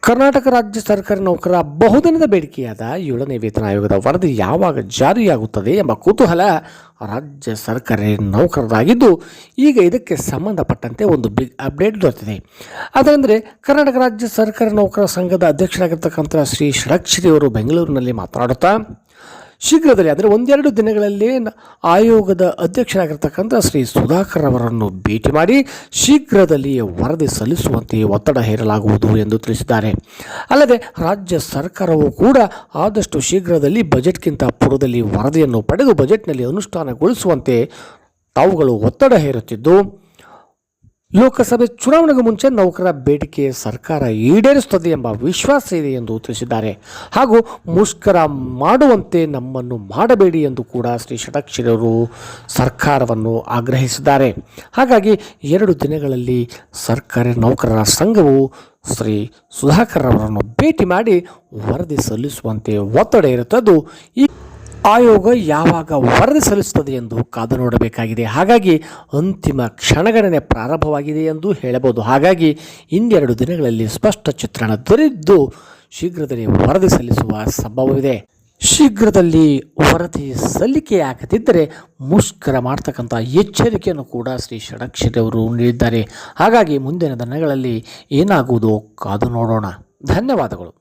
ಕರ್ನಾಟಕ ರಾಜ್ಯ ಸರ್ಕಾರಿ ನೌಕರರ ಬಹುದಿನದ ಬೇಡಿಕೆಯಾದ 7ನೇ ವೇತನ ಆಯೋಗದ ವರದಿ ಯಾವಾಗ ಜಾರಿಯಾಗುತ್ತದೆ ಎಂಬ ಕುತೂಹಲ ರಾಜ್ಯ ಸರ್ಕಾರಿ ನೌಕರರಾಗಿದ್ದು, ಈಗ ಇದಕ್ಕೆ ಸಂಬಂಧಪಟ್ಟಂತೆ ಒಂದು ಬಿಗ್ ಅಪ್ಡೇಟ್ ದೊರೆತಿದೆ. ಅದೇನೆಂದರೆ, ಕರ್ನಾಟಕ ರಾಜ್ಯ ಸರ್ಕಾರಿ ನೌಕರರ ಸಂಘದ ಅಧ್ಯಕ್ಷರಾಗಿರ್ತಕ್ಕಂಥ ಶ್ರೀ ಷಡಕ್ಷರಿ ಅವರು ಬೆಂಗಳೂರಿನಲ್ಲಿ ಮಾತನಾಡುತ್ತಾ, ಶೀಘ್ರದಲ್ಲೇ ಅಂದರೆ ಒಂದೆರಡು ದಿನಗಳಲ್ಲಿ ಆಯೋಗದ ಅಧ್ಯಕ್ಷರಾಗಿರ್ತಕ್ಕಂಥ ಶ್ರೀ ಸುಧಾಕರ್ ಅವರನ್ನು ಭೇಟಿ ಮಾಡಿ ಶೀಘ್ರದಲ್ಲಿಯೇ ವರದಿ ಸಲ್ಲಿಸುವಂತೆ ಒತ್ತಡ ಹೇರಲಾಗುವುದು ಎಂದು ತಿಳಿಸಿದ್ದಾರೆ. ಅಲ್ಲದೆ ರಾಜ್ಯ ಸರ್ಕಾರವು ಕೂಡ ಆದಷ್ಟು ಶೀಘ್ರದಲ್ಲಿ ಬಜೆಟ್ಗಿಂತ ಪೂರ್ವದಲ್ಲಿ ವರದಿಯನ್ನು ಪಡೆದು ಬಜೆಟ್ನಲ್ಲಿ ಅನುಷ್ಠಾನಗೊಳಿಸುವಂತೆ ತಾವುಗಳು ಒತ್ತಡ ಹೇರುತ್ತಿದ್ದು, ಲೋಕಸಭೆ ಚುನಾವಣೆಗೂ ಮುಂಚೆ ನೌಕರರ ಬೇಡಿಕೆ ಸರ್ಕಾರ ಈಡೇರಿಸುತ್ತದೆ ಎಂಬ ವಿಶ್ವಾಸ ಇದೆ ಎಂದು ತಿಳಿಸಿದ್ದಾರೆ. ಹಾಗೂ ಮುಷ್ಕರ ಮಾಡುವಂತೆ ನಮ್ಮನ್ನು ಮಾಡಬೇಡಿ ಎಂದು ಕೂಡ ಶ್ರೀ ಷಡಕ್ಷರಿ ಅವರು ಸರ್ಕಾರವನ್ನು ಆಗ್ರಹಿಸಿದ್ದಾರೆ. ಹಾಗಾಗಿ 2 ದಿನಗಳಲ್ಲಿ ಸರ್ಕಾರಿ ನೌಕರರ ಸಂಘವು ಶ್ರೀ ಸುಧಾಕರ್ ಅವರನ್ನು ಭೇಟಿ ಮಾಡಿ ವರದಿ ಸಲ್ಲಿಸುವಂತೆ ಒತ್ತಡ ಇರುತ್ತದ್ದು, ಈ ಆಯೋಗ ಯಾವಾಗ ವರದಿ ಸಲ್ಲಿಸುತ್ತದೆ ಎಂದು ಕಾದು ನೋಡಬೇಕಾಗಿದೆ. ಹಾಗಾಗಿ ಅಂತಿಮ ಕ್ಷಣಗಣನೆ ಪ್ರಾರಂಭವಾಗಿದೆ ಎಂದು ಹೇಳಬಹುದು. ಹಾಗಾಗಿ ಇನ್ನೆರಡು ದಿನಗಳಲ್ಲಿ ಸ್ಪಷ್ಟ ಚಿತ್ರಣ ದೊರೆತು ಶೀಘ್ರದಲ್ಲಿ ವರದಿ ಸಲ್ಲಿಸುವ ಸಂಭವವಿದೆ. ಶೀಘ್ರದಲ್ಲಿ ವರದಿ ಸಲ್ಲಿಕೆಯಾಗದಿದ್ದರೆ ಮುಷ್ಕರ ಮಾಡ್ತಕ್ಕಂಥ ಎಚ್ಚರಿಕೆಯನ್ನು ಕೂಡ ಶ್ರೀ ಷಡಕ್ಷರಿ ಅವರು ನೀಡಿದ್ದಾರೆ. ಹಾಗಾಗಿ ಮುಂದಿನ ದಿನಗಳಲ್ಲಿ ಏನಾಗುವುದೋ ಕಾದು ನೋಡೋಣ. ಧನ್ಯವಾದಗಳು.